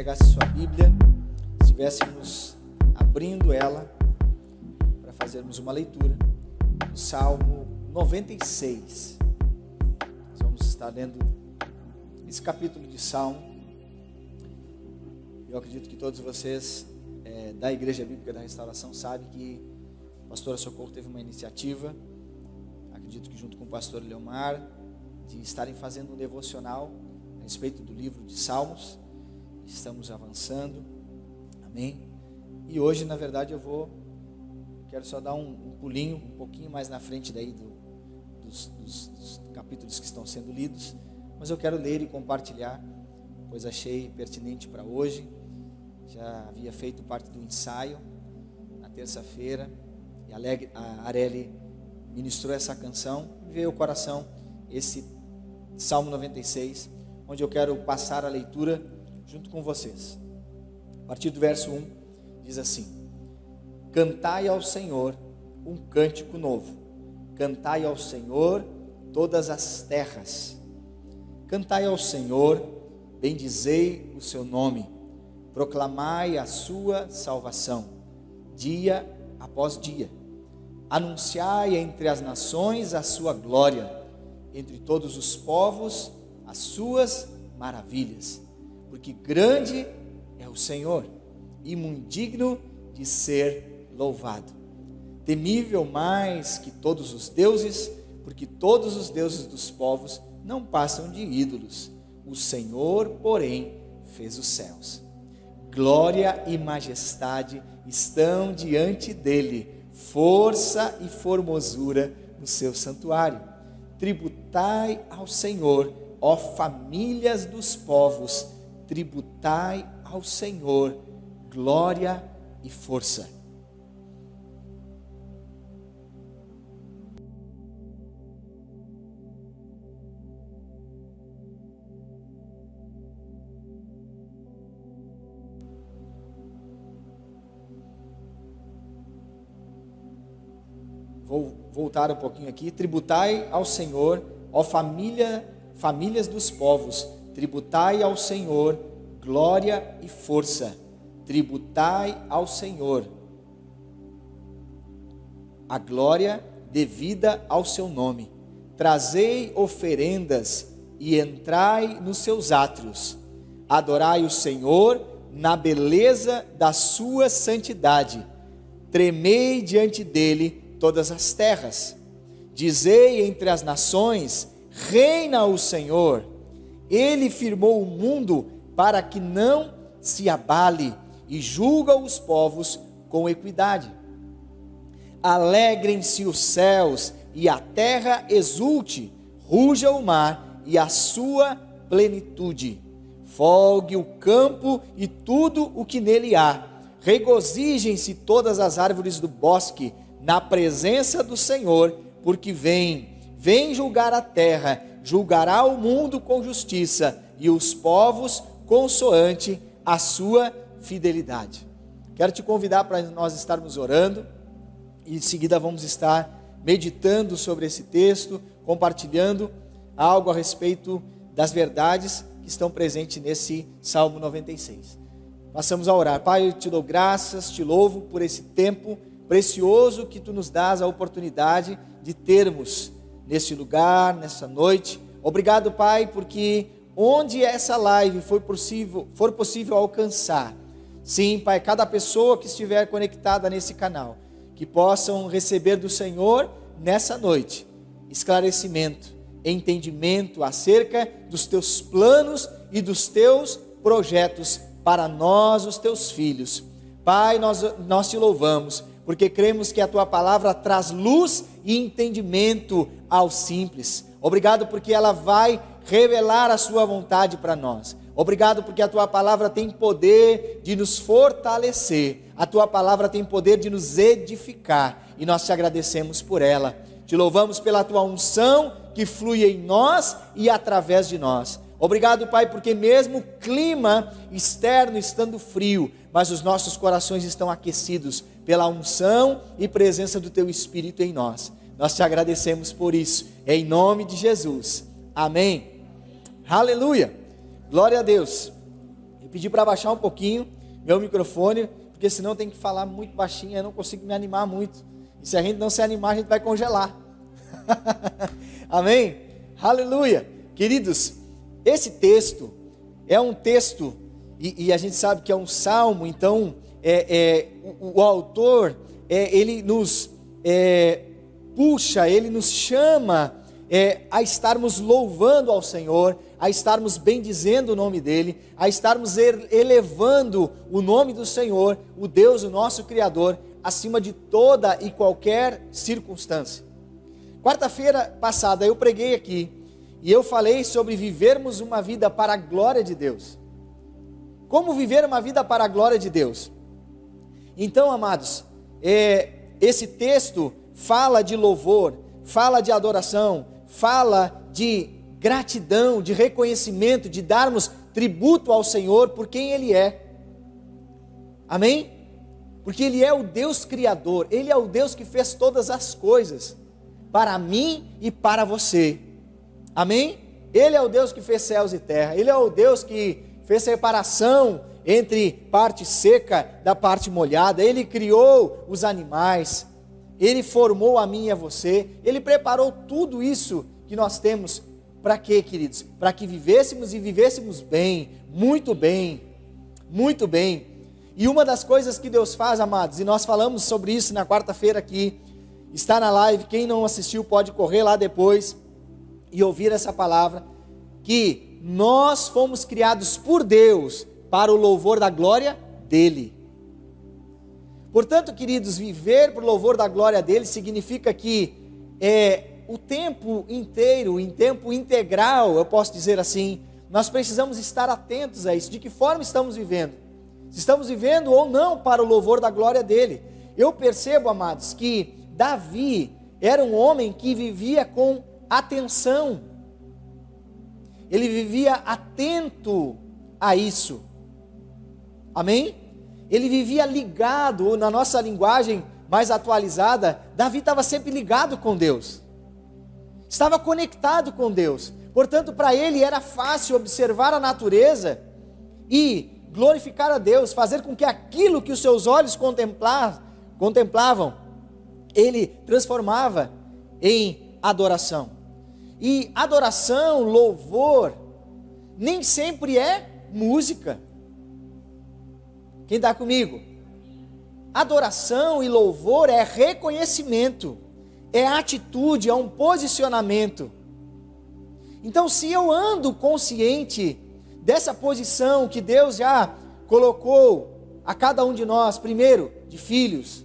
pegasse sua Bíblia, estivéssemos abrindo ela para fazermos uma leitura do Salmo 96. Nós vamos estar lendo esse capítulo de Salmo. Eu acredito que todos vocês da Igreja Bíblica da Restauração sabem que a pastora Socorro teve uma iniciativa, acredito que junto com o pastor Leomar, de estarem fazendo um devocional a respeito do livro de Salmos. Estamos avançando, amém? E hoje, na verdade, quero só dar um pulinho, um pouquinho mais na frente daí dos capítulos que estão sendo lidos, mas eu quero ler e compartilhar, pois achei pertinente para hoje. Já havia feito parte do ensaio na terça-feira, e a Areli ministrou essa canção, me veio ao coração esse Salmo 96, onde eu quero passar a leitura junto com vocês. A partir do verso 1, diz assim: Cantai ao Senhor um cântico novo, cantai ao Senhor todas as terras, cantai ao Senhor, bendizei o seu nome, proclamai a sua salvação, dia após dia, anunciai entre as nações a sua glória, entre todos os povos as suas maravilhas, porque grande é o Senhor e muito digno de ser louvado, temível mais que todos os deuses, porque todos os deuses dos povos não passam de ídolos, o Senhor, porém, fez os céus. Glória e majestade estão diante dele, força e formosura no seu santuário. Tributai ao Senhor, ó famílias dos povos, tributai ao Senhor glória e força. Vou voltar um pouquinho aqui. Tributai ao Senhor, ó famílias dos povos, tributai ao Senhor glória e força. Tributai ao Senhor a glória devida ao seu nome. Trazei oferendas e entrai nos seus átrios. Adorai o Senhor na beleza da sua santidade. Tremei diante dele todas as terras. Dizei entre as nações: reina o Senhor. Ele firmou o mundo para que não se abale e julga os povos com equidade. Alegrem-se os céus e a terra exulte, ruja o mar e a sua plenitude. Folgue o campo e tudo o que nele há. Regozijem-se todas as árvores do bosque na presença do Senhor, porque vem julgar a terra, julgará o mundo com justiça e os povos consoante a sua fidelidade. Quero te convidar para nós estarmos orando e em seguida vamos estar meditando sobre esse texto, compartilhando algo a respeito das verdades que estão presentes nesse Salmo 96. Passamos a orar. Pai, eu te dou graças, te louvo por esse tempo precioso que tu nos dás a oportunidade de termos neste lugar, nessa noite. Obrigado, Pai, porque onde essa live for possível alcançar, sim, Pai, cada pessoa que estiver conectada nesse canal, que possam receber do Senhor nessa noite esclarecimento, entendimento acerca dos teus planos e dos teus projetos para nós, os teus filhos. Pai, nós te louvamos, porque cremos que a tua palavra traz luz e entendimento aos simples. Obrigado porque ela vai revelar a sua vontade para nós. Obrigado porque a tua palavra tem poder de nos fortalecer. A tua palavra tem poder de nos edificar. E nós te agradecemos por ela. Te louvamos pela tua unção que flui em nós e através de nós. Obrigado, Pai, porque mesmo o clima externo estando frio, mas os nossos corações estão aquecidos pela unção e presença do teu Espírito em nós. Nós te agradecemos por isso, em nome de Jesus. Amém. Aleluia. Glória a Deus. Pedi para baixar um pouquinho meu microfone, porque senão tem que falar muito baixinho, eu não consigo me animar muito. E se a gente não se animar, a gente vai congelar. Amém? Aleluia! Queridos, esse texto é um texto, e a gente sabe que é um salmo, então o autor, ele nos puxa, ele nos chama a estarmos louvando ao Senhor, a estarmos bendizendo o nome dEle, a estarmos elevando o nome do Senhor, o Deus, o nosso Criador, acima de toda e qualquer circunstância. Quarta-feira passada eu preguei aqui, e eu falei sobre vivermos uma vida para a glória de Deus. Como viver uma vida para a glória de Deus? Então, amados, esse texto fala de louvor, fala de adoração, fala de gratidão, de reconhecimento, de darmos tributo ao Senhor por quem Ele é. Amém? Porque Ele é o Deus Criador, Ele é o Deus que fez todas as coisas, para mim e para você. Amém? Ele é o Deus que fez céus e terra, Ele é o Deus que fez separação entre parte seca da parte molhada, Ele criou os animais, Ele formou a mim e a você, Ele preparou tudo isso que nós temos. Para quê, queridos? Para que vivêssemos e vivêssemos bem, muito bem, muito bem. E uma das coisas que Deus faz, amados, e nós falamos sobre isso na quarta-feira aqui, está na live, quem não assistiu pode correr lá depois e ouvir essa palavra, que nós fomos criados por Deus para o louvor da glória dEle. Portanto, queridos, viver para o louvor da glória dEle significa que o tempo inteiro, em tempo integral, eu posso dizer assim, nós precisamos estar atentos a isso, de que forma estamos vivendo, se estamos vivendo ou não para o louvor da glória dEle. Eu percebo, amados, que Davi era um homem que vivia com atenção, ele vivia atento a isso, amém? Ele vivia ligado, ou na nossa linguagem mais atualizada, Davi estava sempre ligado com Deus, estava conectado com Deus, portanto para ele era fácil observar a natureza e glorificar a Deus, fazer com que aquilo que os seus olhos contemplavam, ele transformava em adoração. E adoração, louvor, nem sempre é música. Quem está comigo? Adoração e louvor é reconhecimento, é atitude, é um posicionamento. Então, se eu ando consciente dessa posição que Deus já colocou a cada um de nós, primeiro, de filhos,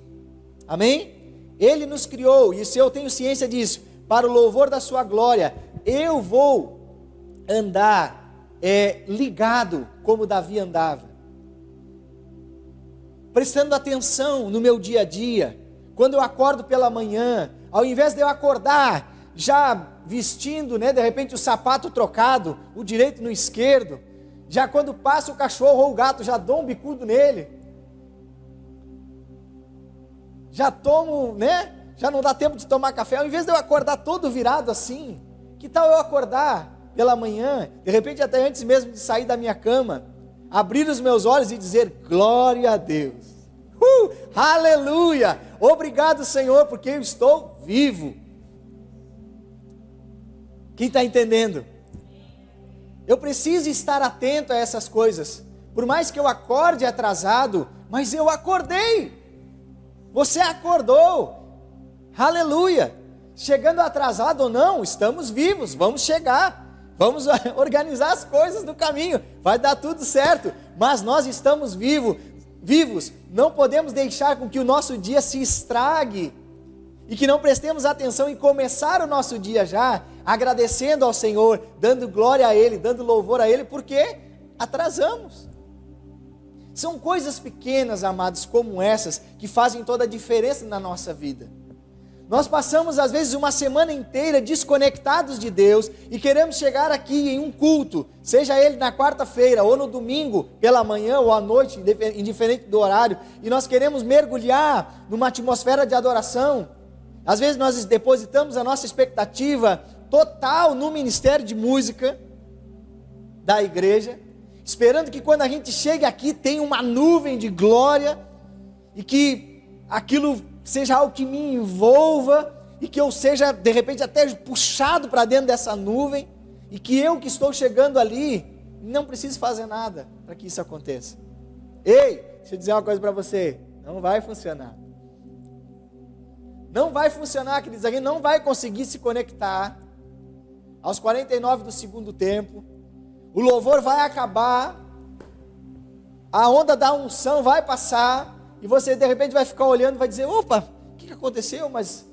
amém? Ele nos criou, e se eu tenho ciência disso, para o louvor da sua glória, eu vou andar ligado como Davi andava, prestando atenção no meu dia a dia. Quando eu acordo pela manhã, ao invés de eu acordar já vestindo, de repente o sapato trocado, o direito no esquerdo, já quando passa o cachorro ou o gato, já dou um bicudo nele, já tomo, já não dá tempo de tomar café, ao invés de eu acordar todo virado assim, que tal eu acordar pela manhã, de repente até antes mesmo de sair da minha cama, abrir os meus olhos e dizer, glória a Deus, aleluia, obrigado Senhor, porque eu estou vivo. Quem está entendendo? Eu preciso estar atento a essas coisas, por mais que eu acorde atrasado, mas eu acordei, você acordou, aleluia, chegando atrasado ou não, estamos vivos, vamos chegar, vamos organizar as coisas no caminho, vai dar tudo certo, mas nós estamos vivos, não podemos deixar com que o nosso dia se estrague, e que não prestemos atenção em começar o nosso dia já, agradecendo ao Senhor, dando glória a Ele, dando louvor a Ele, porque atrasamos. São coisas pequenas, amados, como essas, que fazem toda a diferença na nossa vida. Nós passamos às vezes uma semana inteira desconectados de Deus e queremos chegar aqui em um culto, seja ele na quarta-feira ou no domingo pela manhã ou à noite, indiferente do horário, e nós queremos mergulhar numa atmosfera de adoração. Às vezes nós depositamos a nossa expectativa total no ministério de música da igreja esperando que quando a gente chegue aqui tenha uma nuvem de glória, e que aquilo seja algo que me envolva, e que eu seja de repente até puxado para dentro dessa nuvem, e que eu que estou chegando ali não preciso fazer nada para que isso aconteça. Ei, deixa eu dizer uma coisa para você, não vai funcionar. Não vai funcionar, queridos, a gente não vai conseguir se conectar aos 49 do segundo tempo, o louvor vai acabar, a onda da unção vai passar, e você de repente vai ficar olhando e vai dizer, opa, o que aconteceu? Mas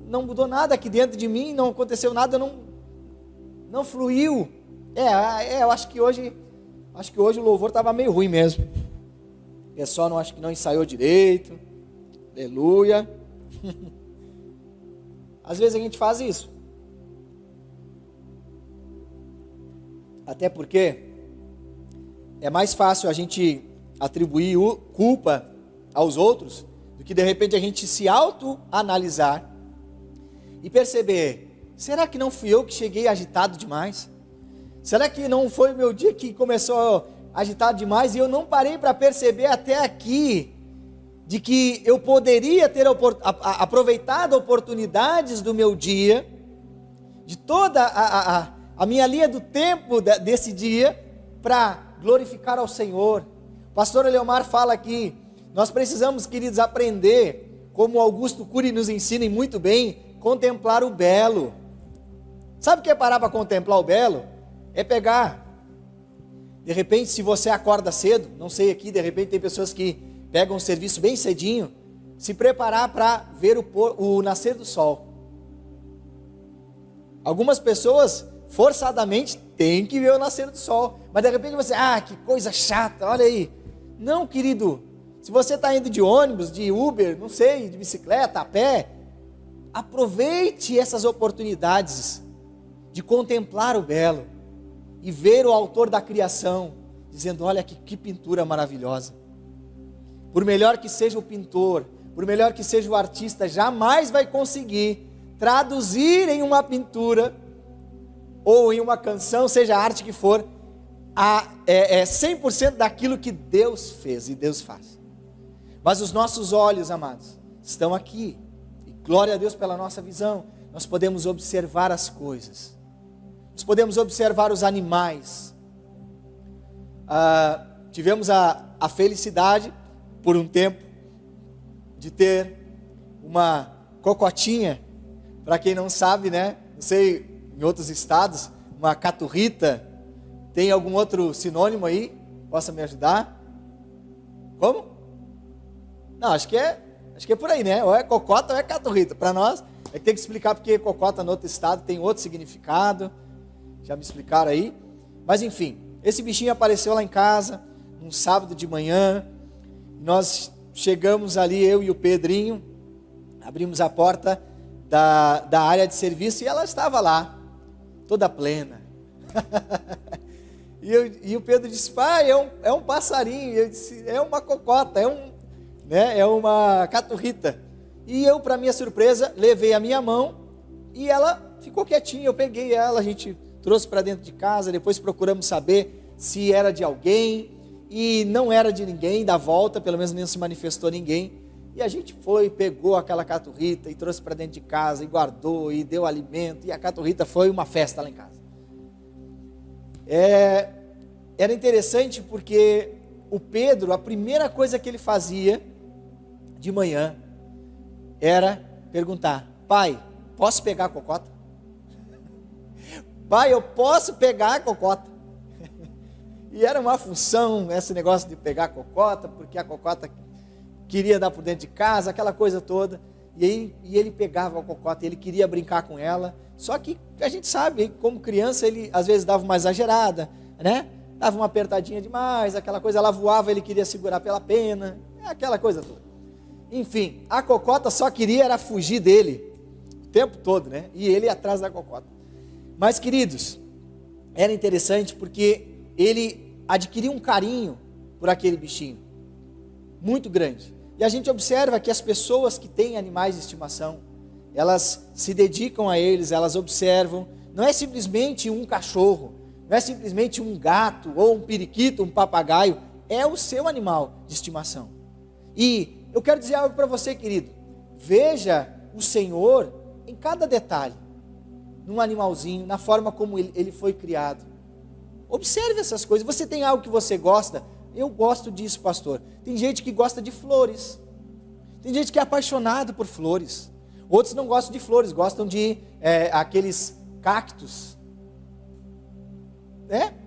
não mudou nada aqui dentro de mim, não aconteceu nada, não fluiu. Eu acho que hoje o louvor estava meio ruim mesmo. O pessoal acho que não ensaiou direito. Aleluia. Às vezes a gente faz isso. Até porque é mais fácil a gente atribuir culpa aos outros do que de repente a gente se autoanalisar e perceber, será que não fui eu que cheguei agitado demais? Será que não foi o meu dia que começou agitado demais e eu não parei para perceber até aqui de que eu poderia ter aproveitado oportunidades do meu dia, de toda a minha linha do tempo desse dia, para glorificar ao Senhor. O pastor Eleomar fala que nós precisamos, queridos, aprender, como Augusto Cury nos ensina muito bem, contemplar o belo. Sabe o que é parar para contemplar o belo? É pegar, de repente, se você acorda cedo, não sei aqui, de repente tem pessoas que pegam o serviço bem cedinho, se preparar para ver o nascer do sol. Algumas pessoas, forçadamente, têm que ver o nascer do sol, mas de repente você, que coisa chata, olha aí. Não, querido, se você está indo de ônibus, de Uber, não sei, de bicicleta, a pé, aproveite essas oportunidades de contemplar o belo e ver o autor da criação, dizendo, olha que pintura maravilhosa. Por melhor que seja o pintor, por melhor que seja o artista, jamais vai conseguir traduzir em uma pintura ou em uma canção, seja a arte que for, 100% daquilo que Deus fez e Deus faz. Mas os nossos olhos, amados, estão aqui, e glória a Deus pela nossa visão. Nós podemos observar as coisas, nós podemos observar os animais. Tivemos a felicidade, por um tempo, de ter uma cocotinha, para quem não sabe, né? Não sei, em outros estados, uma caturrita. Tem algum outro sinônimo aí? Possa me ajudar? Como? Não, acho que é por aí, né? Ou é cocota ou é caturrita. Para nós, é que tem que explicar porque cocota no outro estado tem outro significado. Já me explicaram aí. Mas enfim, esse bichinho apareceu lá em casa, num sábado de manhã. Nós chegamos ali, eu e o Pedrinho, abrimos a porta da área de serviço e ela estava lá, toda plena. E o Pedro disse, pai, é um passarinho. Eu disse, é uma cocota, é uma caturrita. E eu, para minha surpresa, levei a minha mão e ela ficou quietinha. Eu peguei ela, a gente trouxe para dentro de casa, depois procuramos saber se era de alguém, e não era de ninguém, da volta, pelo menos não se manifestou ninguém. E a gente foi, pegou aquela caturrita e trouxe para dentro de casa, e guardou, e deu alimento, e a caturrita foi uma festa lá em casa. Era interessante porque o Pedro, a primeira coisa que ele fazia de manhã era perguntar, pai, posso pegar a cocota? Pai, eu posso pegar a cocota? E era uma função, esse negócio de pegar a cocota, porque a cocota queria dar por dentro de casa, aquela coisa toda. E ele pegava a cocota, ele queria brincar com ela. Só que a gente sabe, como criança, ele às vezes dava uma exagerada, né? Dava uma apertadinha demais, aquela coisa, ela voava, ele queria segurar pela pena, aquela coisa toda. Enfim, a cocota só queria era fugir dele, o tempo todo, né? E ele ia atrás da cocota. Mas, queridos, era interessante porque ele adquiriu um carinho por aquele bichinho, muito grande. E a gente observa que as pessoas que têm animais de estimação, elas se dedicam a eles, elas observam. Não é simplesmente um cachorro, não é simplesmente um gato, ou um periquito, um papagaio, é o seu animal de estimação. E eu quero dizer algo para você, querido, veja o Senhor em cada detalhe, num animalzinho, na forma como ele foi criado. Observe essas coisas. Você tem algo que você gosta? Eu gosto disso, pastor. Tem gente que gosta de flores, tem gente que é apaixonado por flores, outros não gostam de flores, gostam de aqueles cactos.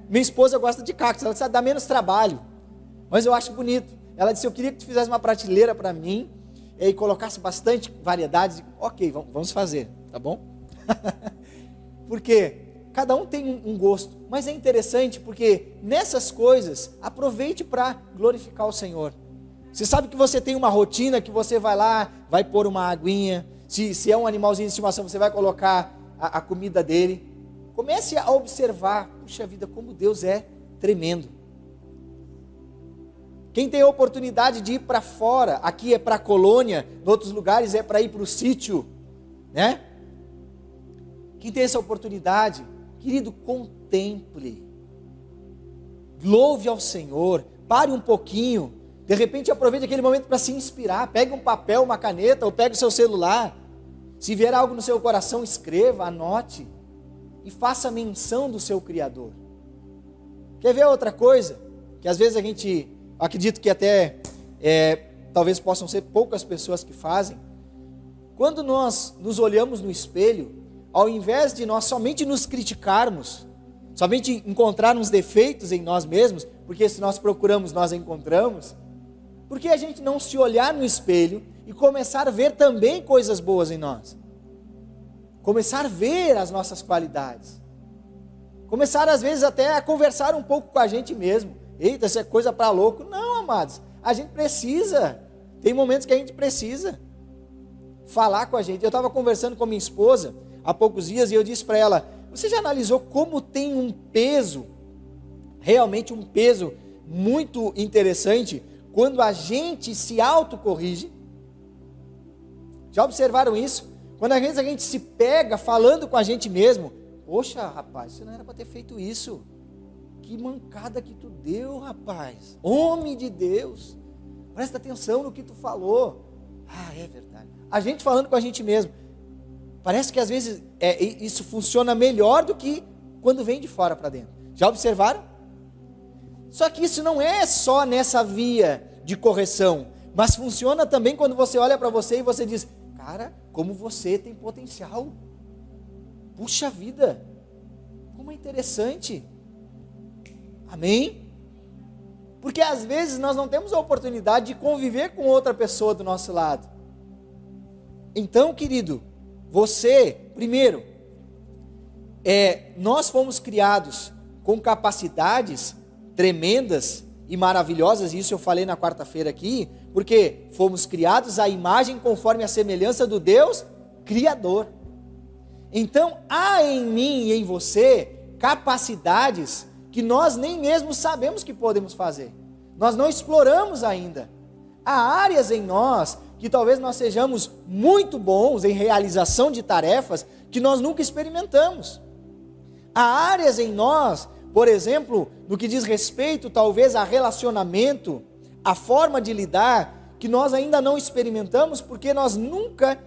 Minha esposa gosta de cactos, ela disse, dá menos trabalho, mas eu acho bonito. Ela disse, eu queria que tu fizesse uma prateleira para mim, e colocasse bastante variedades. Ok, vamos fazer, tá bom? Porque cada um tem um gosto, mas é interessante porque nessas coisas, aproveite para glorificar o Senhor. Você sabe que você tem uma rotina, que você vai lá, vai pôr uma aguinha, se é um animalzinho de estimação, você vai colocar a comida dele. Comece a observar, puxa vida, como Deus é tremendo. Quem tem a oportunidade de ir para fora, aqui é para a colônia, em outros lugares é para ir para o sítio, né? Quem tem essa oportunidade, querido, contemple, louve ao Senhor, pare um pouquinho, de repente aproveite aquele momento para se inspirar, pegue um papel, uma caneta, ou pegue o seu celular, se vier algo no seu coração, escreva, anote, e faça menção do seu Criador. Quer ver outra coisa? Que às vezes a gente, acredito que até, talvez possam ser poucas pessoas que fazem. Quando nós nos olhamos no espelho, ao invés de nós somente nos criticarmos, somente encontrarmos defeitos em nós mesmos, porque se nós procuramos, nós encontramos, por que a gente não se olhar no espelho e começar a ver também coisas boas em nós? Começar a ver as nossas qualidades. Começar às vezes até a conversar um pouco com a gente mesmo. Eita, isso é coisa para louco. Não, amados, a gente precisa. Tem momentos que a gente precisa falar com a gente. Eu estava conversando com minha esposa há poucos dias e eu disse para ela, você já analisou como tem um peso, realmente um peso muito interessante, quando a gente se autocorrige? Já observaram isso? Quando às vezes a gente se pega falando com a gente mesmo, poxa, rapaz, você não era para ter feito isso. Que mancada que tu deu, rapaz. Homem de Deus, presta atenção no que tu falou. Ah, é verdade. A gente falando com a gente mesmo. Parece que às vezes isso funciona melhor do que quando vem de fora para dentro. Já observaram? Só que isso não é só nessa via de correção, mas funciona também quando você olha para você e você diz, cara, como você tem potencial. Puxa vida, como é interessante. Amém? Porque às vezes nós não temos a oportunidade de conviver com outra pessoa do nosso lado. Então, querido, você, primeiro, nós fomos criados com capacidades tremendas e maravilhosas, e isso eu falei na quarta-feira aqui, porque fomos criados à imagem conforme a semelhança do Deus Criador. Então, há em mim e em você capacidades que nós nem mesmo sabemos que podemos fazer. Nós não exploramos ainda. Há áreas em nós que talvez nós sejamos muito bons em realização de tarefas que nós nunca experimentamos. Há áreas em nós, por exemplo, no que diz respeito talvez a relacionamento, a forma de lidar, que nós ainda não experimentamos porque nós nunca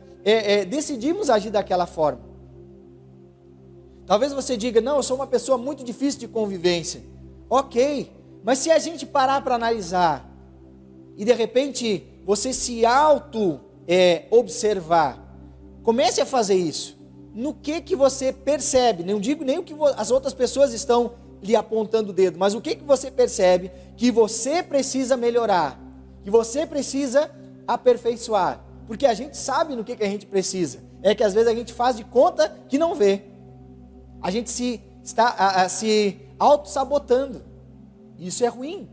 decidimos agir daquela forma. Talvez você diga, não, eu sou uma pessoa muito difícil de convivência. Ok, mas se a gente parar para analisar e de repente você se observar, comece a fazer isso. No que você percebe, não digo nem o que as outras pessoas estão lhe apontando o dedo, mas o que você percebe que você precisa melhorar, que você precisa aperfeiçoar, porque a gente sabe no que a gente precisa, é que às vezes a gente faz de conta que não vê, a gente está se auto-sabotando, isso é ruim.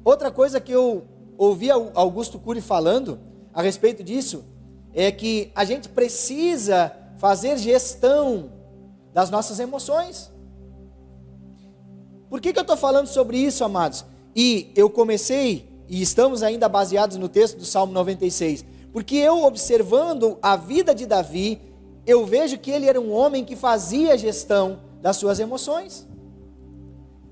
Outra coisa que eu ouvi Augusto Cury falando a respeito disso, é que a gente precisa fazer gestão das nossas emoções. Por que eu estou falando sobre isso, amados? E eu comecei, e estamos ainda baseados no texto do Salmo 96, porque eu observando a vida de Davi, eu vejo que ele era um homem que fazia gestão das suas emoções.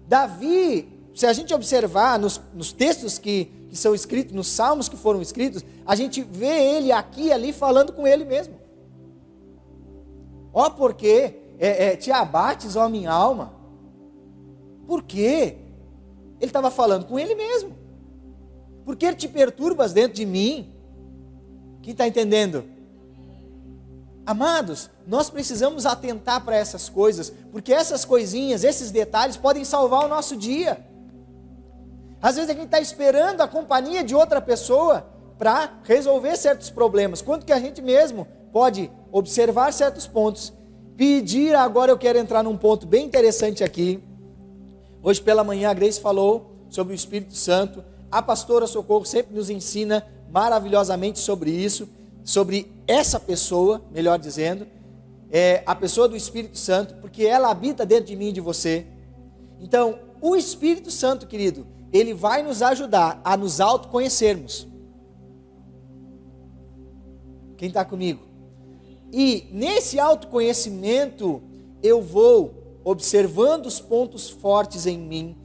Davi, se a gente observar nos textos que são escritos, nos salmos que foram escritos, a gente vê ele aqui e ali falando com ele mesmo. Ó, porque te abates, ó minha alma. Por quê? Ele estava falando com ele mesmo. Por que te perturbas dentro de mim? Quem está entendendo? Amados, nós precisamos atentar para essas coisas, porque essas coisinhas, esses detalhes podem salvar o nosso dia. Às vezes a gente está esperando a companhia de outra pessoa para resolver certos problemas, quanto que a gente mesmo pode observar certos pontos, pedir. Agora eu quero entrar num ponto bem interessante aqui. Hoje pela manhã a Grace falou sobre o Espírito Santo, a pastora Socorro sempre nos ensina maravilhosamente sobre isso, sobre essa pessoa, melhor dizendo, a pessoa do Espírito Santo, porque ela habita dentro de mim e de você. Então, o Espírito Santo, querido, ele vai nos ajudar a nos autoconhecermos. Quem está comigo? E nesse autoconhecimento, eu vou observando os pontos fortes em mim.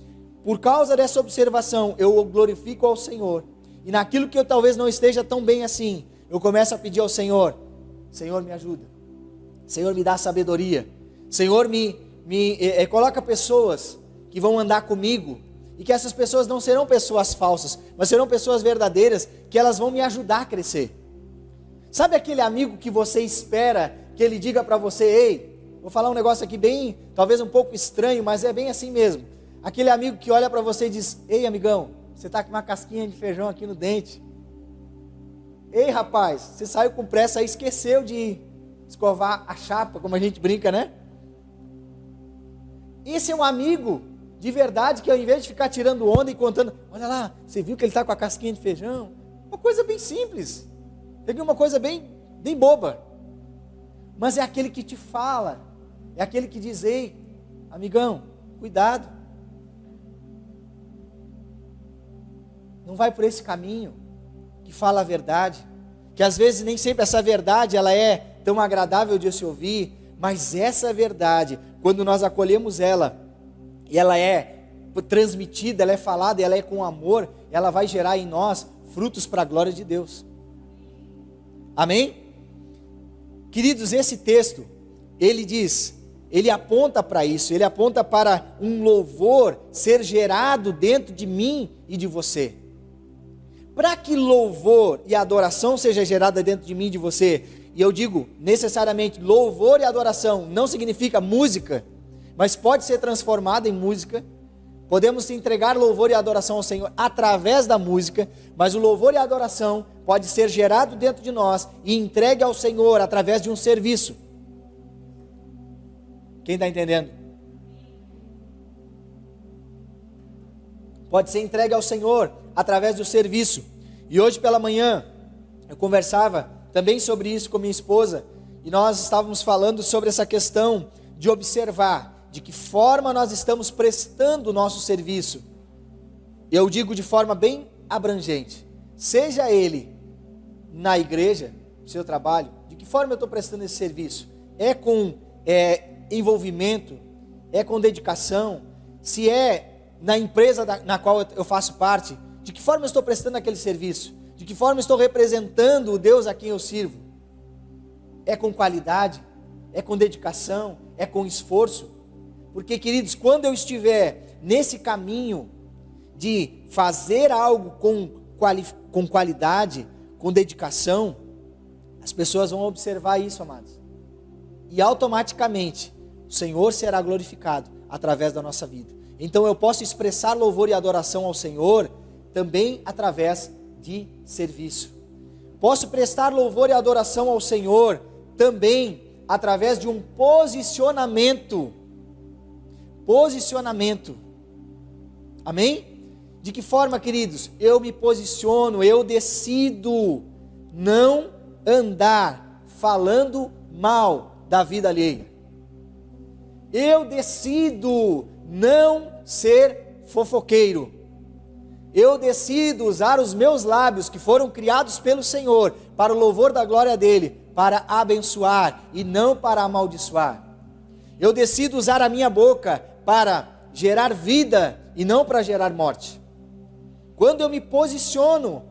Por causa dessa observação, eu glorifico ao Senhor. E naquilo que eu talvez não esteja tão bem assim, eu começo a pedir ao Senhor: Senhor, me ajuda. Senhor, me dá sabedoria. Senhor, coloca pessoas que vão andar comigo, e que essas pessoas não serão pessoas falsas, mas serão pessoas verdadeiras, que elas vão me ajudar a crescer. Sabe aquele amigo que você espera que ele diga para você: ei, vou falar um negócio aqui bem, talvez um pouco estranho, mas é bem assim mesmo. Aquele amigo que olha para você e diz: ei, amigão, você está com uma casquinha de feijão aqui no dente. Ei, rapaz, você saiu com pressa e esqueceu de escovar a chapa, como a gente brinca, né? Esse é um amigo de verdade, que ao invés de ficar tirando onda e contando: olha lá, você viu que ele está com a casquinha de feijão? Uma coisa bem simples, uma coisa bem boba, mas é aquele que te fala, é aquele que diz: ei, amigão, cuidado, não vai por esse caminho, que fala a verdade, que às vezes nem sempre essa verdade ela é tão agradável de se ouvir, mas essa verdade, quando nós acolhemos ela, e ela é transmitida, ela é falada, ela é com amor, ela vai gerar em nós frutos para a glória de Deus. Amém? Queridos, esse texto, ele diz, ele aponta para isso, ele aponta para um louvor ser gerado dentro de mim e de você. Para que louvor e adoração seja gerada dentro de mim e de você, e eu digo necessariamente louvor e adoração não significa música, mas pode ser transformada em música. Podemos entregar louvor e adoração ao Senhor através da música, mas o louvor e a adoração pode ser gerado dentro de nós e entregue ao Senhor através de um serviço. Quem está entendendo? Pode ser entregue ao Senhor através do serviço. E hoje pela manhã eu conversava também sobre isso com minha esposa, e nós estávamos falando sobre essa questão de observar de que forma nós estamos prestando o nosso serviço. Eu digo de forma bem abrangente, seja ele na igreja, no seu trabalho, de que forma eu estou prestando esse serviço? É com envolvimento? É com dedicação? Se é na empresa na qual eu faço parte, de que forma eu estou prestando aquele serviço? De que forma eu estou representando o Deus a quem eu sirvo? É com qualidade? É com dedicação? É com esforço? Porque, queridos, quando eu estiver nesse caminho de fazer algo com qualidade, com dedicação, as pessoas vão observar isso, amados. E automaticamente o Senhor será glorificado através da nossa vida. Então eu posso expressar louvor e adoração ao Senhor também através de serviço. Posso prestar louvor e adoração ao Senhor também através de um posicionamento. Posicionamento. Amém? De que forma, queridos? Eu me posiciono, eu decido não andar falando mal da vida alheia. Eu decido não ser fofoqueiro. Eu decido usar os meus lábios, que foram criados pelo Senhor, para o louvor da glória dEle, para abençoar e não para amaldiçoar. Eu decido usar a minha boca para gerar vida e não para gerar morte. Quando eu me posiciono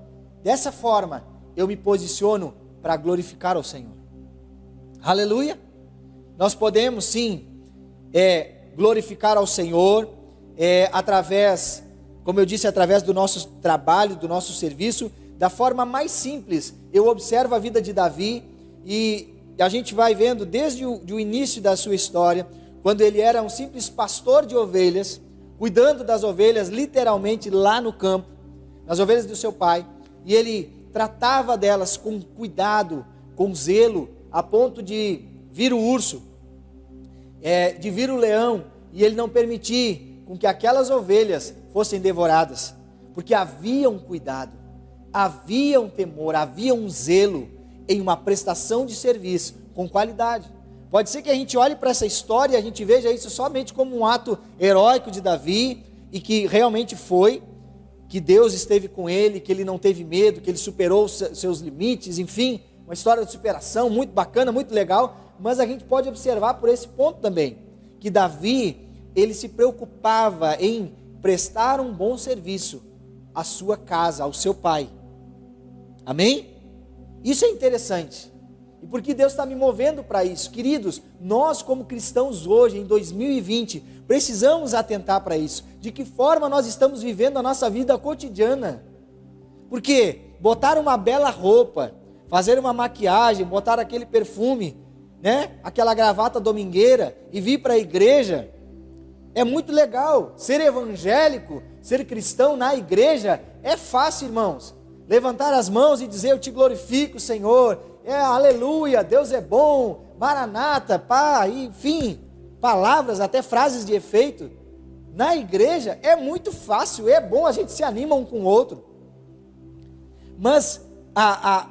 dessa forma, eu me posiciono para glorificar ao Senhor. Aleluia! Nós podemos sim glorificar ao Senhor através, como eu disse, através do nosso trabalho, do nosso serviço, da forma mais simples. Eu observo a vida de Davi e a gente vai vendo desde o início da sua história, quando ele era um simples pastor de ovelhas, cuidando das ovelhas literalmente lá no campo, nas ovelhas do seu pai, e ele tratava delas com cuidado, com zelo, a ponto de vir o urso, de vir o leão, e ele não permitir com que aquelas ovelhas fossem devoradas, porque havia um cuidado, havia um temor, havia um zelo em uma prestação de serviço com qualidade. Pode ser que a gente olhe para essa história e a gente veja isso somente como um ato heróico de Davi, e que realmente foi, que Deus esteve com ele, que ele não teve medo, que ele superou seus limites, enfim, uma história de superação muito bacana, muito legal. Mas a gente pode observar por esse ponto também, que Davi, ele se preocupava em prestar um bom serviço à sua casa, ao seu pai. Amém? Isso é interessante. E por que Deus está me movendo para isso? Queridos, nós como cristãos hoje, em 2020, precisamos atentar para isso. De que forma nós estamos vivendo a nossa vida cotidiana? Porque botar uma bela roupa, fazer uma maquiagem, botar aquele perfume, né? Aquela gravata domingueira e vir para a igreja, é muito legal. Ser evangélico, ser cristão na igreja, é fácil, irmãos. Levantar as mãos e dizer: eu te glorifico, Senhor, aleluia, Deus é bom, maranata, pá, enfim, palavras, até frases de efeito. Na igreja é muito fácil, é bom, a gente se anima um com o outro. Mas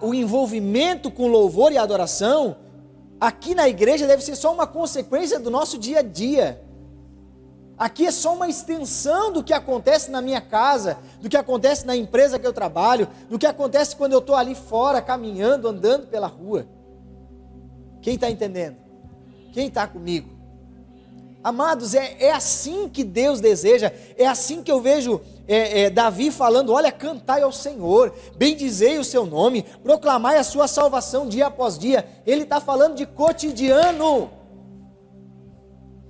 o envolvimento com louvor e adoração, aqui na igreja deve ser só uma consequência do nosso dia a dia. Aqui é só uma extensão do que acontece na minha casa, do que acontece na empresa que eu trabalho, do que acontece quando eu estou ali fora, caminhando, andando pela rua. Quem está entendendo? Quem está comigo? Amados, é assim que Deus deseja, é assim que eu vejo Davi falando: olha, cantai ao Senhor, bendizei o seu nome, proclamai a sua salvação dia após dia. Ele está falando de cotidiano.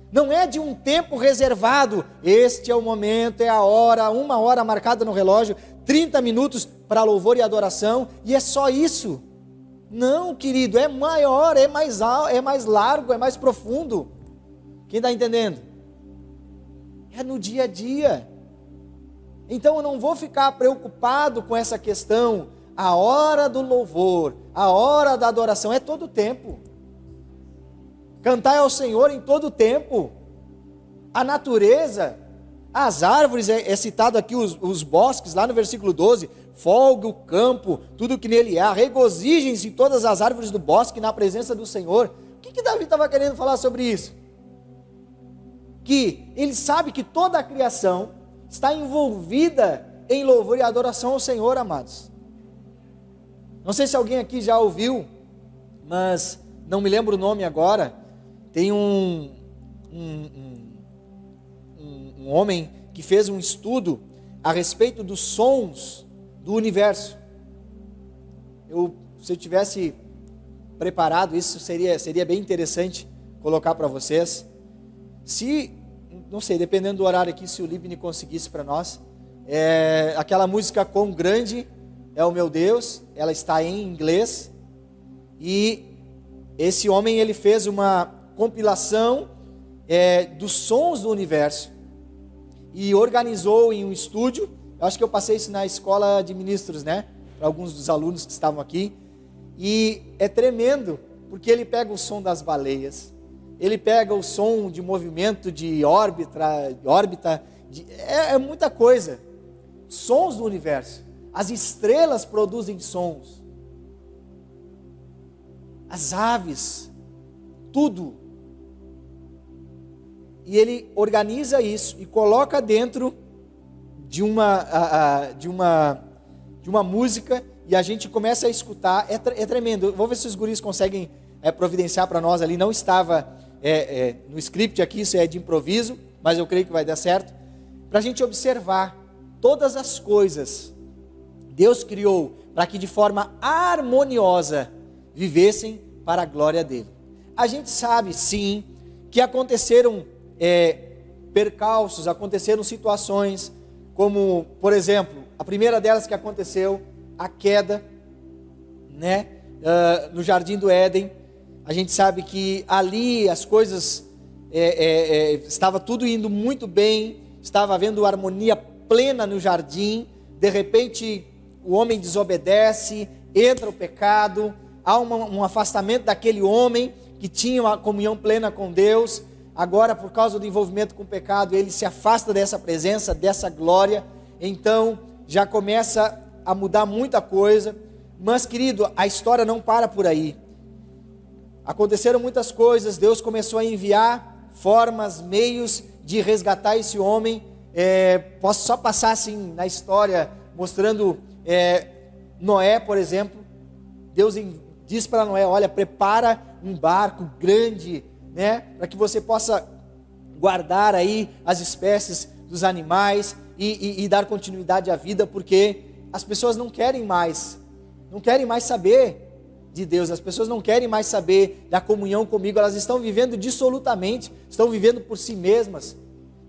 Não é de um tempo reservado, este é o momento, é a hora, 1 hora marcada no relógio, 30 minutos para louvor e adoração, e é só isso. Não, querido, é maior, é mais largo, é mais profundo. Quem está entendendo? É no dia a dia. Então eu não vou ficar preocupado com essa questão. A hora do louvor, a hora da adoração, é todo o tempo. Cantai ao Senhor em todo o tempo. A natureza, as árvores, é citado aqui os bosques, lá no versículo 12, folgue o campo, tudo que nele há, regozijem-se todas as árvores do bosque na presença do Senhor. O que Davi estava querendo falar sobre isso? Que ele sabe que toda a criação está envolvida em louvor e adoração ao Senhor, amados. Não sei se alguém aqui já ouviu, mas não me lembro o nome agora. Tem um homem que fez um estudo a respeito dos sons do universo. Se eu tivesse preparado isso, seria bem interessante colocar para vocês. Não sei, dependendo do horário aqui, se o Libni conseguisse para nós, aquela música Quão Grande é o Meu Deus, ela está em inglês, e esse homem, ele fez uma compilação dos sons do universo, e organizou em um estúdio. Eu acho que eu passei isso na escola de ministros, né, para alguns dos alunos que estavam aqui, e é tremendo, porque ele pega o som das baleias, ele pega o som de movimento de órbita, é muita coisa, sons do universo. As estrelas produzem sons, as aves, tudo. E ele organiza isso e coloca dentro de uma música, e a gente começa a escutar. É tremendo. Vou ver se os guris conseguem providenciar para nós ali. Não estava no script aqui, isso é de improviso, mas eu creio que vai dar certo, para a gente observar todas as coisas Deus criou para que de forma harmoniosa vivessem para a glória dele. A gente sabe sim que aconteceram percalços, aconteceram situações como, por exemplo, a primeira delas que aconteceu, a queda, né, no Jardim do Éden. A gente sabe que ali as coisas estava tudo indo muito bem, estava havendo harmonia plena no jardim. De repente o homem desobedece, entra o pecado, há um afastamento daquele homem que tinha uma comunhão plena com Deus. Agora, por causa do envolvimento com o pecado, ele se afasta dessa presença, dessa glória. Então já começa a mudar muita coisa. Mas, querido, a história não para por aí. Aconteceram muitas coisas. Deus começou a enviar formas, meios de resgatar esse homem. Posso só passar assim na história, mostrando Noé, por exemplo. Deus diz para Noé: olha, prepara um barco grande, né, para que você possa guardar aí as espécies dos animais e dar continuidade à vida, porque as pessoas não querem mais saber de Deus, as pessoas não querem mais saber da comunhão comigo, elas estão vivendo dissolutamente, estão vivendo por si mesmas.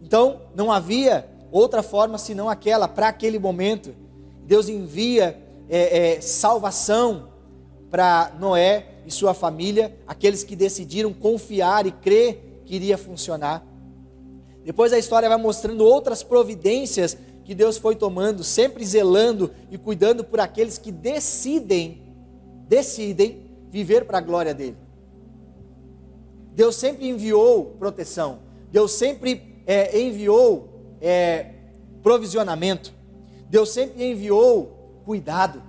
Então não havia outra forma senão aquela, para aquele momento. Deus envia salvação para Noé e sua família, aqueles que decidiram confiar e crer que iria funcionar. Depois a história vai mostrando outras providências que Deus foi tomando, sempre zelando e cuidando por aqueles que decidem viver para a glória dele. Deus sempre enviou proteção, Deus sempre enviou provisionamento, Deus sempre enviou cuidado,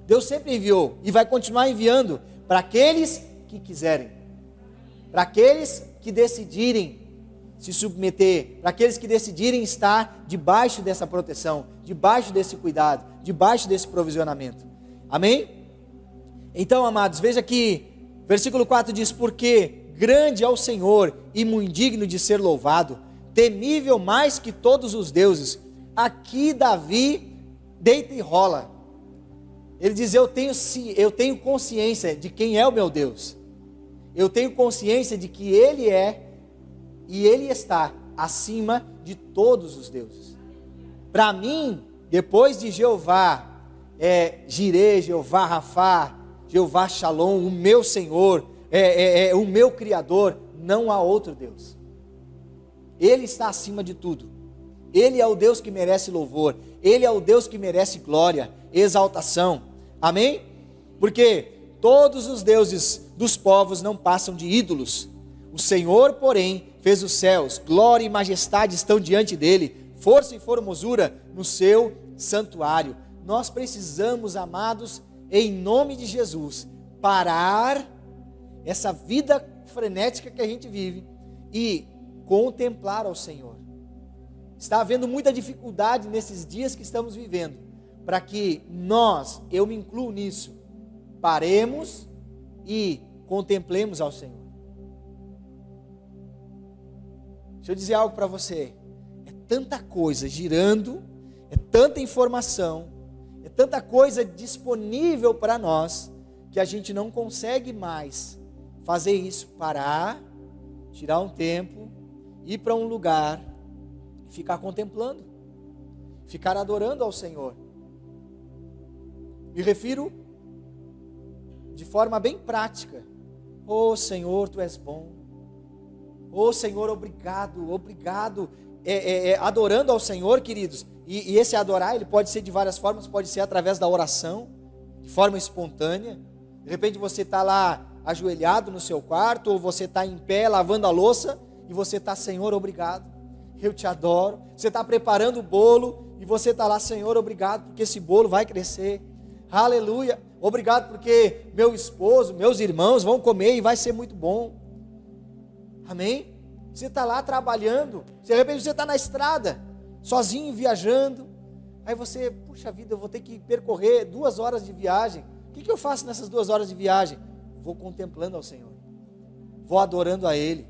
Deus sempre enviou e vai continuar enviando para aqueles que quiserem, para aqueles que decidirem se submeter, para aqueles que decidirem estar debaixo dessa proteção, debaixo desse cuidado, debaixo desse provisionamento. Amém? Então, amados, veja que versículo 4 diz: porque grande é o Senhor e muito digno de ser louvado, temível mais que todos os deuses. Aqui Davi deita e rola. Ele diz: eu tenho consciência de quem é o meu Deus. Eu tenho consciência de que Ele é e Ele está acima de todos os deuses. Para mim, depois de Jeová Jireh, Jeová Rafá, Jeová Shalom, o meu Senhor, o meu Criador, não há outro Deus. Ele está acima de tudo. Ele é o Deus que merece louvor. Ele é o Deus que merece glória, exaltação. Amém? Porque todos os deuses dos povos não passam de ídolos. O Senhor, porém, fez os céus. Glória e majestade estão diante dele. Força e formosura no seu santuário. Nós precisamos, amados, em nome de Jesus, parar essa vida frenética que a gente vive e contemplar ao Senhor. Está havendo muita dificuldade nesses dias que estamos vivendo, para que nós, eu me incluo nisso, paremos e contemplemos ao Senhor. Deixa eu dizer algo para você: é tanta coisa girando, é tanta informação, é tanta coisa disponível para nós, que a gente não consegue mais fazer isso, parar, tirar um tempo, ir para um lugar, ficar contemplando, ficar adorando ao Senhor. Me refiro de forma bem prática. Oh Senhor, Tu és bom. Oh Senhor, obrigado, obrigado. Adorando ao Senhor, queridos. E esse adorar, ele pode ser de várias formas. Pode ser através da oração, de forma espontânea. De repente você está lá ajoelhado no seu quarto, ou você está em pé lavando a louça, e você está: Senhor, obrigado, eu te adoro. Você está preparando o bolo, e você está lá: Senhor, obrigado, porque esse bolo vai crescer. Aleluia, obrigado porque meu esposo, meus irmãos vão comer e vai ser muito bom. Amém? Você está lá trabalhando, de repente você está na estrada, sozinho, viajando. Aí você: puxa vida, eu vou ter que percorrer 2 horas de viagem. O que eu faço nessas 2 horas de viagem? Vou contemplando ao Senhor, vou adorando a Ele,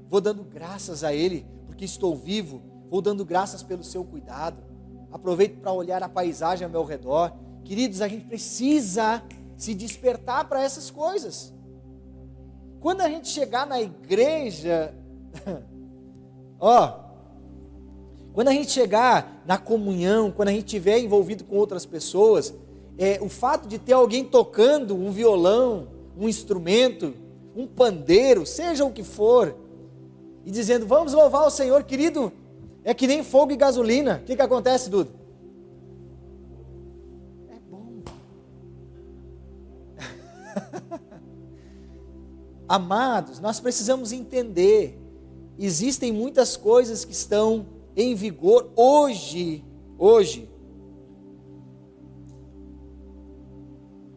vou dando graças a Ele, porque estou vivo, vou dando graças pelo seu cuidado. Aproveito para olhar a paisagem ao meu redor. Queridos, a gente precisa se despertar para essas coisas. Quando a gente chegar na igreja, quando a gente chegar na comunhão, quando a gente estiver envolvido com outras pessoas, o fato de ter alguém tocando um violão, um instrumento, um pandeiro, seja o que for, e dizendo, vamos louvar o Senhor, querido, é que nem fogo e gasolina. O que acontece, Duda? É bom. Amados, nós precisamos entender, existem muitas coisas que estão em vigor hoje.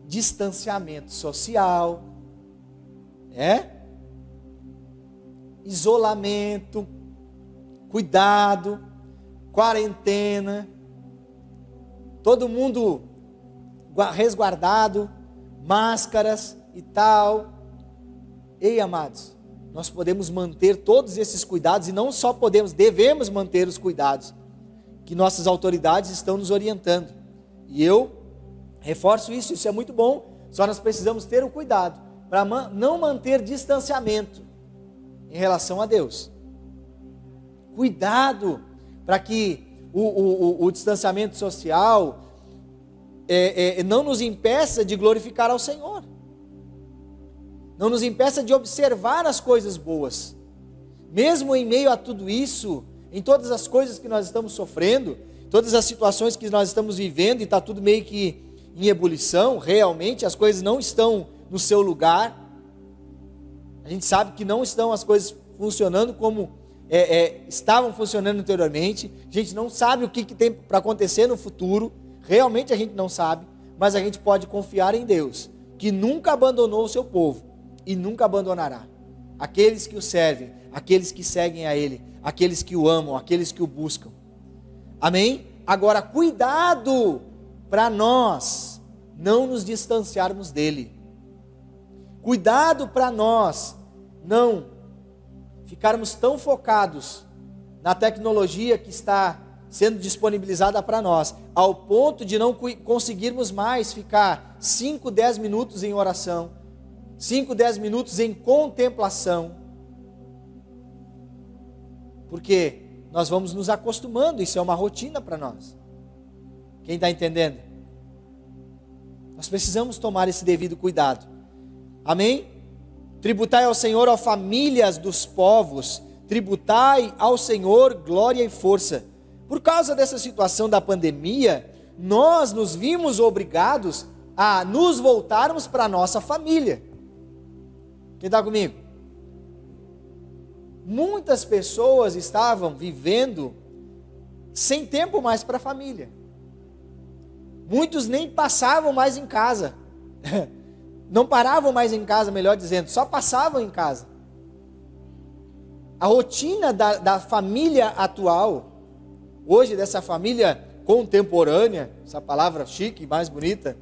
Distanciamento social, isolamento, cuidado, quarentena, todo mundo resguardado, máscaras e tal. Ei, amados, nós podemos manter todos esses cuidados, e não só podemos, devemos manter os cuidados que nossas autoridades estão nos orientando. E eu reforço isso é muito bom, só nós precisamos ter o cuidado para não manter distanciamento em relação a Deus. Cuidado para que o distanciamento social não nos impeça de glorificar ao Senhor. Não nos impeça de observar as coisas boas. Mesmo em meio a tudo isso, em todas as coisas que nós estamos sofrendo, todas as situações que nós estamos vivendo, e está tudo meio que em ebulição, realmente as coisas não estão no seu lugar. A gente sabe que não estão as coisas funcionando como estavam funcionando anteriormente. A gente não sabe o que tem para acontecer no futuro, realmente a gente não sabe, mas a gente pode confiar em Deus, que nunca abandonou o seu povo e nunca abandonará. Aqueles que o servem, aqueles que seguem a Ele, aqueles que o amam, aqueles que o buscam. Amém? Agora, cuidado para nós não nos distanciarmos dEle. Cuidado para nós não ficarmos tão focados na tecnologia que está sendo disponibilizada para nós, ao ponto de não conseguirmos mais ficar 5, 10 minutos em oração, 5, 10 minutos em contemplação, porque nós vamos nos acostumando, isso é uma rotina para nós. Quem está entendendo? Nós precisamos tomar esse devido cuidado. Amém? Tributai ao Senhor, ó famílias dos povos, tributai ao Senhor glória e força. Por causa dessa situação da pandemia, nós nos vimos obrigados a nos voltarmos para a nossa família. Quem está comigo? Muitas pessoas estavam vivendo sem tempo mais para a família. Muitos nem passavam mais em casa. Não paravam mais em casa, melhor dizendo, só passavam em casa. A rotina da família atual, hoje dessa família contemporânea, essa palavra chique, mais bonita,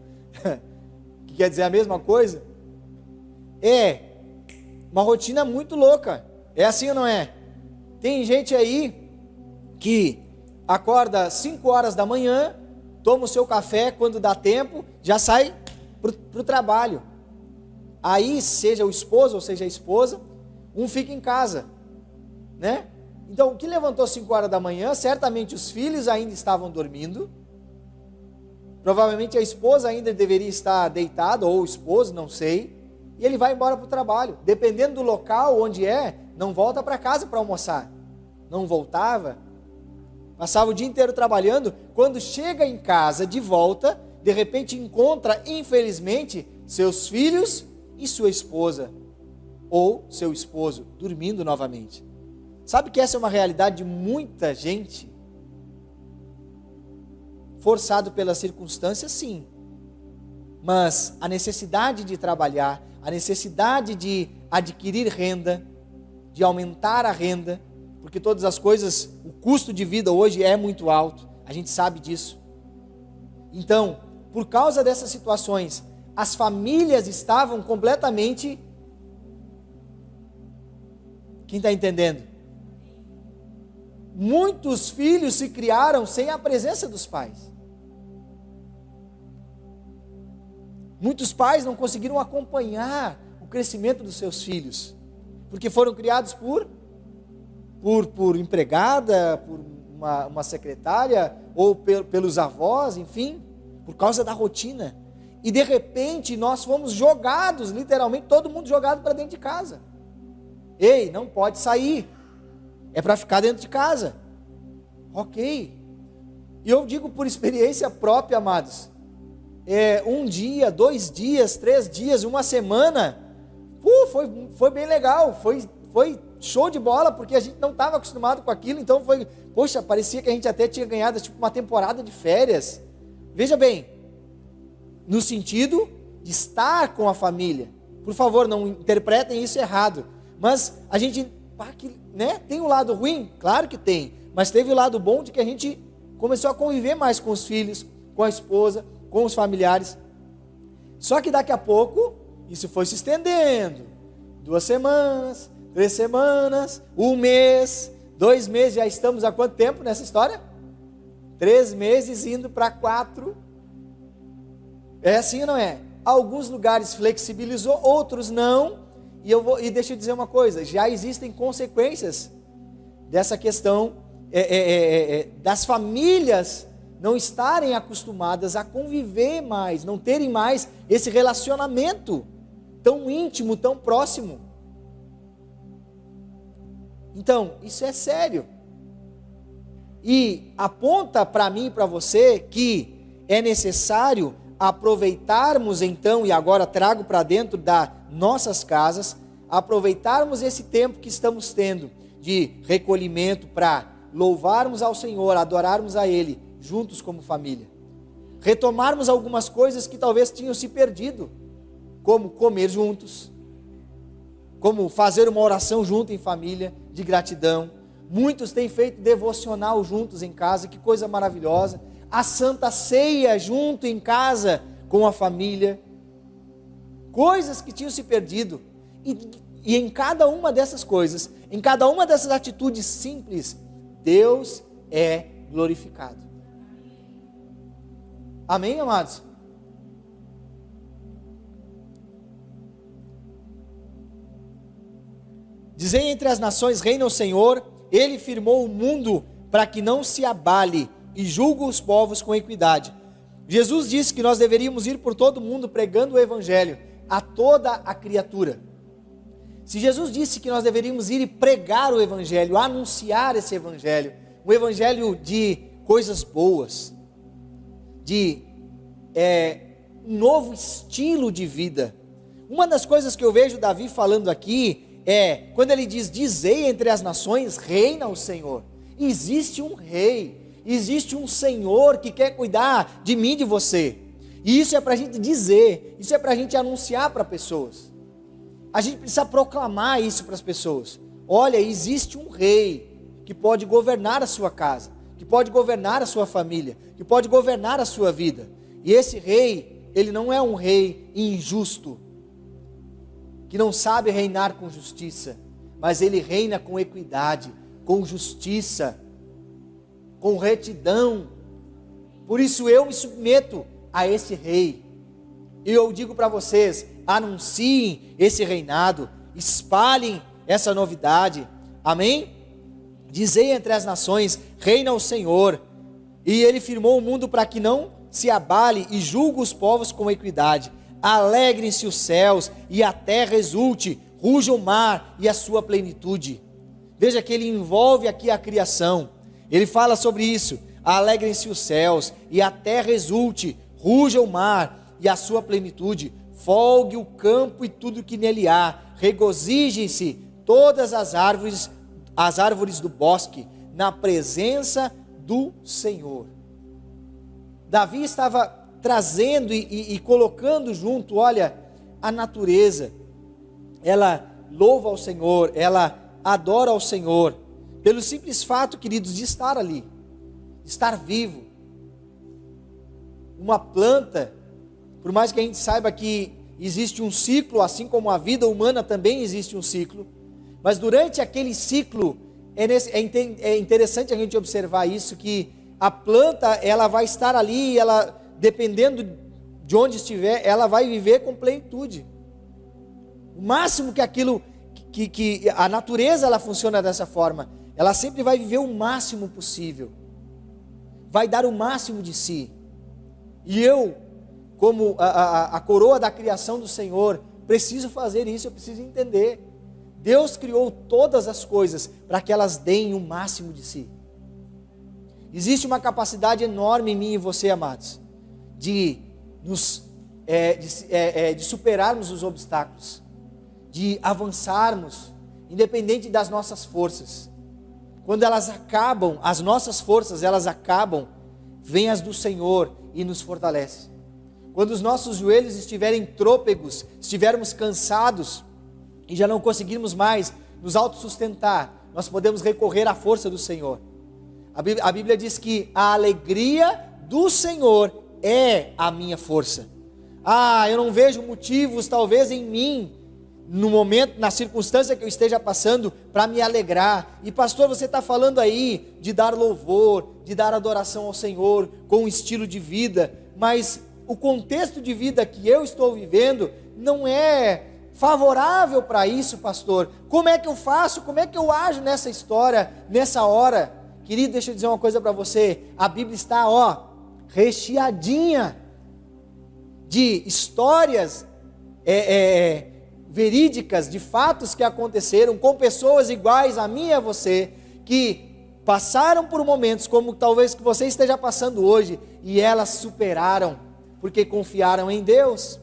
que quer dizer a mesma coisa, é uma rotina muito louca. É assim ou não é? Tem gente aí que acorda 5 horas da manhã, toma o seu café quando dá tempo, já sai para o trabalho. Aí, seja o esposo ou seja a esposa, um fica em casa, né? Então, o que levantou 5 horas da manhã, certamente os filhos ainda estavam dormindo, provavelmente a esposa ainda deveria estar deitada, ou o esposo, não sei, e ele vai embora para o trabalho. Dependendo do local onde não volta para casa para almoçar. Não voltava, passava o dia inteiro trabalhando, quando chega em casa de volta, de repente encontra, infelizmente, seus filhos e sua esposa, ou seu esposo, dormindo novamente. Sabe que essa é uma realidade de muita gente? Forçado pelas circunstâncias, sim. Mas a necessidade de trabalhar, a necessidade de adquirir renda, de aumentar a renda, porque todas as coisas, o custo de vida hoje é muito alto, a gente sabe disso. Então, por causa dessas situações, as famílias estavam completamente... Quem está entendendo? muitos filhos se criaram sem a presença dos pais. Muitos pais não conseguiram acompanhar o crescimento dos seus filhos, porque foram criados por empregada, por uma secretária, ou pelos avós, enfim, por causa da rotina. E de repente nós fomos jogados, literalmente todo mundo jogado para dentro de casa. Ei, não pode sair, é para ficar dentro de casa. Ok. E eu digo por experiência própria, amados, um dia, 2 dias, 3 dias, uma semana, foi bem legal, foi show de bola, porque a gente não estava acostumado com aquilo, então poxa, parecia que a gente até tinha ganhado tipo uma temporada de férias. Veja bem, no sentido de estar com a família. Por favor, não interpretem isso errado, mas a gente, né, tem um lado ruim? Claro que tem, mas teve o lado bom de que a gente começou a conviver mais com os filhos, com a esposa, com os familiares. Só que daqui a pouco, isso foi se estendendo. 2 semanas, 3 semanas, 1 mês, 2 meses, já estamos há quanto tempo nessa história? 3 meses indo para 4. É assim ou não é? Alguns lugares flexibilizou, outros não. E deixa eu dizer uma coisa, já existem consequências dessa questão das famílias não estarem acostumadas a conviver mais, não terem mais esse relacionamento tão íntimo, tão próximo. Então, isso é sério. E aponta para mim e para você que é necessário aproveitarmos então, e agora trago para dentro das nossas casas, aproveitarmos esse tempo que estamos tendo de recolhimento para louvarmos ao Senhor, adorarmos a Ele, juntos como família. Retomarmos algumas coisas que talvez tinham se perdido, como comer juntos, como fazer uma oração junto em família, de gratidão. Muitos têm feito devocional juntos em casa, que coisa maravilhosa. A Santa Ceia junto em casa com a família. Coisas que tinham se perdido. E em cada uma dessas coisas, em cada uma dessas atitudes simples, Deus é glorificado. Amém, amados? Dizei entre as nações, reina o Senhor, Ele firmou o mundo para que não se abale e julga os povos com equidade. Jesus disse que nós deveríamos ir por todo mundo pregando o Evangelho a toda a criatura. Se Jesus disse que nós deveríamos ir e pregar o Evangelho, anunciar esse Evangelho, um Evangelho de coisas boas, de um novo estilo de vida. Uma das coisas que eu vejo Davi falando aqui quando ele diz, dizei entre as nações, reina o Senhor. Existe um rei, existe um Senhor que quer cuidar de mim e de você. E isso é para a gente dizer, isso é para a gente anunciar para pessoas. A gente precisa proclamar isso para as pessoas. Olha, existe um rei que pode governar a sua casa, que pode governar a sua família, que pode governar a sua vida. E esse rei, ele não é um rei injusto, que não sabe reinar com justiça, mas ele reina com equidade, com justiça, com retidão. Por isso eu me submeto a esse rei. E eu digo para vocês, anunciem esse reinado, espalhem essa novidade. Amém? Dizei entre as nações, reina o Senhor. E Ele firmou o mundo para que não se abale e julga os povos com equidade. Alegrem-se os céus e a terra exulte, ruja o mar e a sua plenitude. Veja que ele envolve aqui a criação. Ele fala sobre isso. Alegrem-se os céus e a terra exulte, ruja o mar e a sua plenitude. Folgue o campo e tudo que nele há. Regozijem-se todas as árvores do bosque, na presença do Senhor. Davi estava trazendo e colocando junto, olha, a natureza, ela louva ao Senhor, ela adora ao Senhor, pelo simples fato, queridos, de estar ali, de estar vivo. Uma planta, por mais que a gente saiba que existe um ciclo, assim como a vida humana também existe um ciclo, mas durante aquele ciclo É interessante a gente observar isso, que a planta, ela vai estar ali, ela, dependendo de onde estiver, ela vai viver com plenitude. O máximo que aquilo, que a natureza, ela funciona dessa forma. Ela sempre vai viver o máximo possível. Vai dar o máximo de si. E eu, como a coroa da criação do Senhor, preciso fazer isso, eu preciso entender. Deus criou todas as coisas para que elas deem o máximo de si. Existe uma capacidade enorme em mim e você, amados, de superarmos os obstáculos, de avançarmos, independente das nossas forças. Quando elas acabam, as nossas forças, elas acabam, vem as do Senhor e nos fortalece. Quando os nossos joelhos estiverem trôpegos, estivermos cansados e já não conseguirmos mais nos autossustentar, nós podemos recorrer à força do Senhor. A Bíblia diz que a alegria do Senhor é a minha força. Eu não vejo motivos, talvez em mim, no momento, na circunstância que eu esteja passando, para me alegrar. E pastor, você está falando aí de dar louvor, de dar adoração ao Senhor, com um estilo de vida, mas o contexto de vida que eu estou vivendo não é favorável para isso, pastor. Como é que eu faço? Como é que eu ajo nessa história, nessa hora? Querido, deixa eu dizer uma coisa para você. A Bíblia está, recheadinha de histórias verídicas, de fatos que aconteceram com pessoas iguais a mim e a você, que passaram por momentos como talvez que você esteja passando hoje, e elas superaram, porque confiaram em Deus.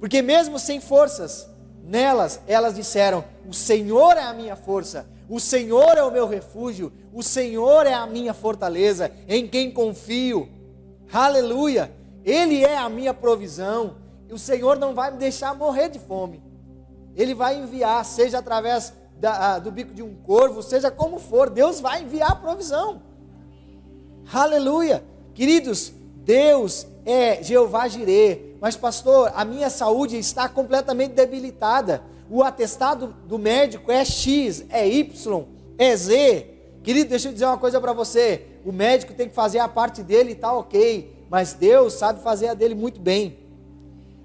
Porque mesmo sem forças nelas, elas disseram: o Senhor é a minha força, o Senhor é o meu refúgio, o Senhor é a minha fortaleza, em quem confio. Aleluia! Ele é a minha provisão, e o Senhor não vai me deixar morrer de fome. Ele vai enviar, seja através do bico de um corvo, seja como for, Deus vai enviar a provisão. Aleluia! Queridos, Deus é Jeová Jirê. Mas pastor, a minha saúde está completamente debilitada. O atestado do médico é X, é Y, é Z. Querido, deixa eu dizer uma coisa para você. O médico tem que fazer a parte dele e está ok, mas Deus sabe fazer a dele muito bem.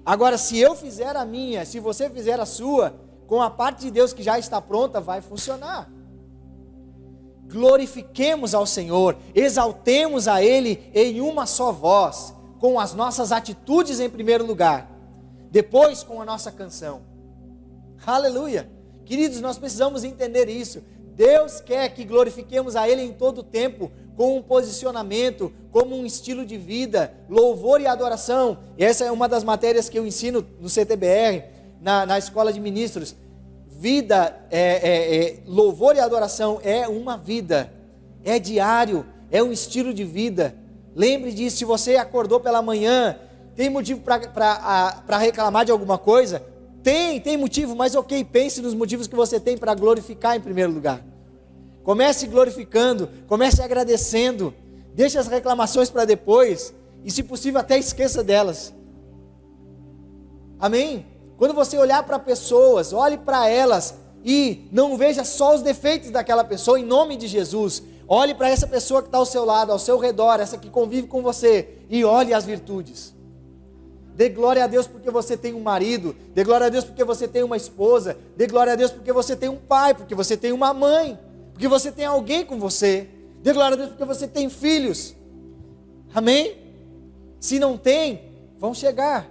Agora, se eu fizer a minha, se você fizer a sua, com a parte de Deus que já está pronta, vai funcionar. Glorifiquemos ao Senhor, exaltemos a Ele em uma só voz, com as nossas atitudes em primeiro lugar, depois com a nossa canção. Aleluia! Queridos, nós precisamos entender isso. Deus quer que glorifiquemos a Ele em todo o tempo, com um posicionamento, como um estilo de vida, louvor e adoração. E essa é uma das matérias que eu ensino no CTBR, na escola de ministros. Louvor e adoração é uma vida, é diário, é um estilo de vida. Lembre disso. Se você acordou pela manhã, tem motivo para reclamar de alguma coisa? Tem motivo, mas ok, pense nos motivos que você tem para glorificar em primeiro lugar. Comece glorificando, comece agradecendo, deixe as reclamações para depois, e se possível até esqueça delas. Amém? Quando você olhar para pessoas, olhe para elas, e não veja só os defeitos daquela pessoa, em nome de Jesus. Olhe para essa pessoa que está ao seu lado, ao seu redor, essa que convive com você, e olhe as virtudes. Dê glória a Deus porque você tem um marido, dê glória a Deus porque você tem uma esposa, dê glória a Deus porque você tem um pai, porque você tem uma mãe, porque você tem alguém com você, dê glória a Deus porque você tem filhos. Amém? Se não tem, vão chegar.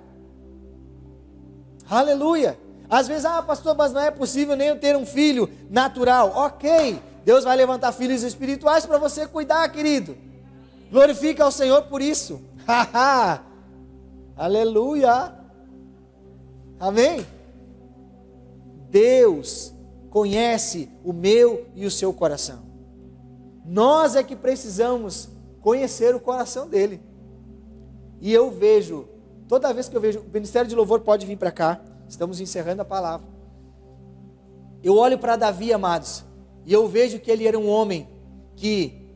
Aleluia! Às vezes, pastor, mas não é possível nem eu ter um filho natural. Ok, Deus vai levantar filhos espirituais para você cuidar, querido. Glorifica ao Senhor por isso. Aleluia! Amém? Deus conhece o meu e o seu coração. Nós é que precisamos conhecer o coração dele. E eu vejo, toda vez que eu vejo, o Ministério de Louvor pode vir para cá, estamos encerrando a palavra. Eu olho para Davi, amados, e eu vejo que ele era um homem que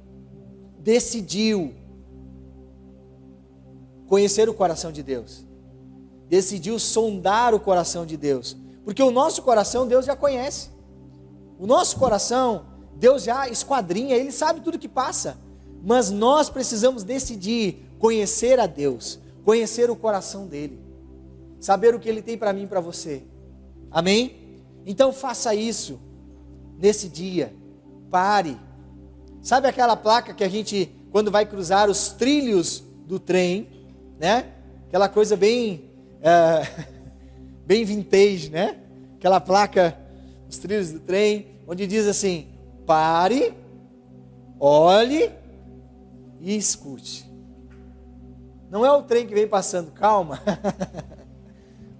decidiu conhecer o coração de Deus, decidiu sondar o coração de Deus, porque o nosso coração Deus já conhece. O nosso coração Deus já esquadrinha, Ele sabe tudo que passa. Mas nós precisamos decidir conhecer a Deus, conhecer o coração dEle, saber o que Ele tem para mim e para você. Amém? Então faça isso nesse dia. Pare. Sabe aquela placa que a gente, quando vai cruzar os trilhos do trem, né? Aquela coisa bem, bem vintage, né? Aquela placa, os trilhos do trem, onde diz assim: pare, olhe e escute. Não é o trem que vem passando, calma.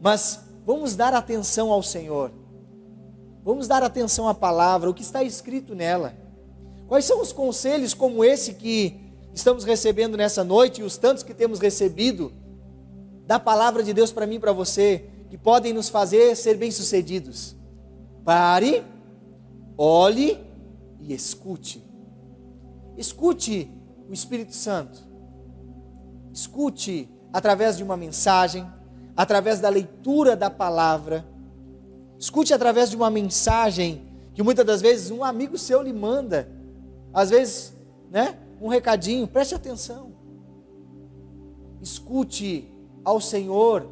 Mas vamos dar atenção ao Senhor. Vamos dar atenção à palavra, o que está escrito nela. Quais são os conselhos como esse que estamos recebendo nessa noite, e os tantos que temos recebido da palavra de Deus para mim e para você, que podem nos fazer ser bem-sucedidos? Pare, olhe e escute. Escute o Espírito Santo. Escute através de uma mensagem, através da leitura da palavra. Escute através de uma mensagem que muitas das vezes um amigo seu lhe manda. Às vezes, né, um recadinho, preste atenção. Escute ao Senhor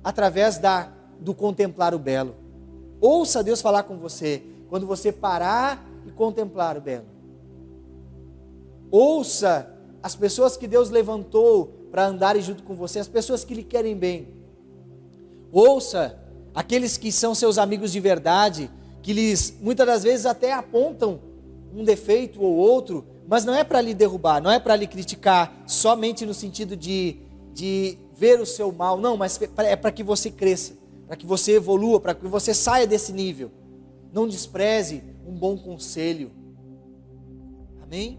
através do contemplar o belo. Ouça Deus falar com você quando você parar e contemplar o belo. Ouça as pessoas que Deus levantou para andarem junto com você, as pessoas que lhe querem bem. Ouça aqueles que são seus amigos de verdade, que lhes muitas das vezes até apontam um defeito ou outro, mas não é para lhe derrubar, não é para lhe criticar, somente no sentido de ver o seu mal, não, mas é para que você cresça, para que você evolua, para que você saia desse nível. Não despreze um bom conselho. Amém?